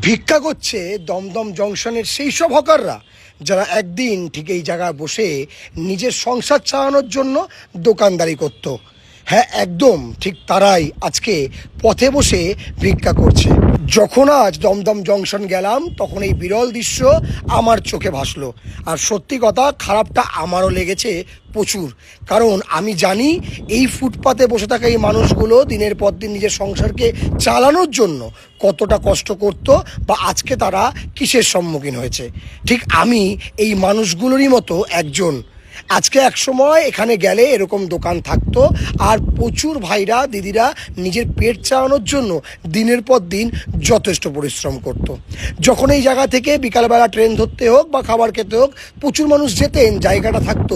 ভিক্ষা করছে দমদম জংশনের সেই সব হকাররা যারা একদিন ঠিক এই জায়গায় বসে নিজের সংসার চালানোর জন্য দোকানদারি করত। হ্যাঁ, একদম ঠিক তারাই আজকে পথে বসে ভিক্ষা করছে। যখন আজ দমদম জংশন গেলাম তখন এই বিরল দৃশ্য আমার চোখে ভাসলো। আর সত্যি কথা, খারাপটা আমারও লেগেছে প্রচুর, কারণ আমি জানি এই ফুটপাতে বসে থাকা এই মানুষগুলো দিনের পর দিন নিজের সংসারকে চালানোর জন্য কতটা কষ্ট করত, বা আজকে তারা কিসের সম্মুখীন হয়েছে। ঠিক আমি এই মানুষগুলোরই মতো একজন। আজকে এক সময় এখানে গেলে এরকম দোকান থাকতো, আর প্রচুর ভাইরা দিদিরা নিজের পেট চালানোর জন্য দিনের পর দিন যথেষ্ট পরিশ্রম করত। যখন এই জায়গা থেকে বিকালবেলা ট্রেন ধরতে হোক বা খাবার খেতে হোক প্রচুর মানুষ যেতেন, জায়গাটা থাকতো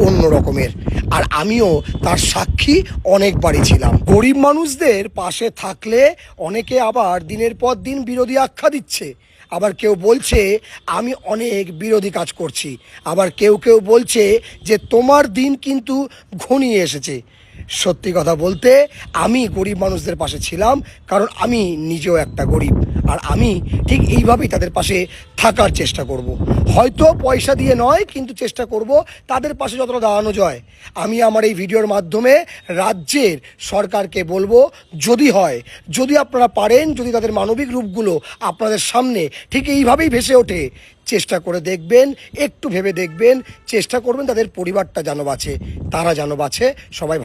অন্য রকমের। আর আমিও তার সাক্ষী অনেকবারই ছিলাম। গরিব মানুষদের পাশে থাকলে অনেকে আবার দিনের পর দিন বিরোধী আখ্যা দিচ্ছে, আবার কেউ বলছে আমি অনেক বিরোধী কাজ করছি, আবার কেউ কেউ বলছে যে তোমার দিন কিন্তু ঘনিয়ে এসেছে। সত্যি কথা বলতে আমি গরিব মানুষদের পাশে ছিলাম, কারণ আমি নিজেও একটা গরিব। আর আমি ঠিক এইভাবেই তাদের পাশে থাকার চেষ্টা করব। হয়তো পয়সা দিয়ে নয়, কিন্তু চেষ্টা করব তাদের পাশে যতটা দাঁড়ানো যায়। আমি আমার এই ভিডিওর মাধ্যমে রাজ্যের সরকারকে বলবো, যদি আপনারা পারেন, যদি তাদের মানবিক রূপগুলো আপনাদের সামনে ঠিক এইভাবেই ভেসে ওঠে, চেষ্টা করে দেখবেন, একটু ভেবে দেখবেন, চেষ্টা করবেন তাদের পরিবারটা যেন বাঁচে, তারা যেন বাঁচে। সবাই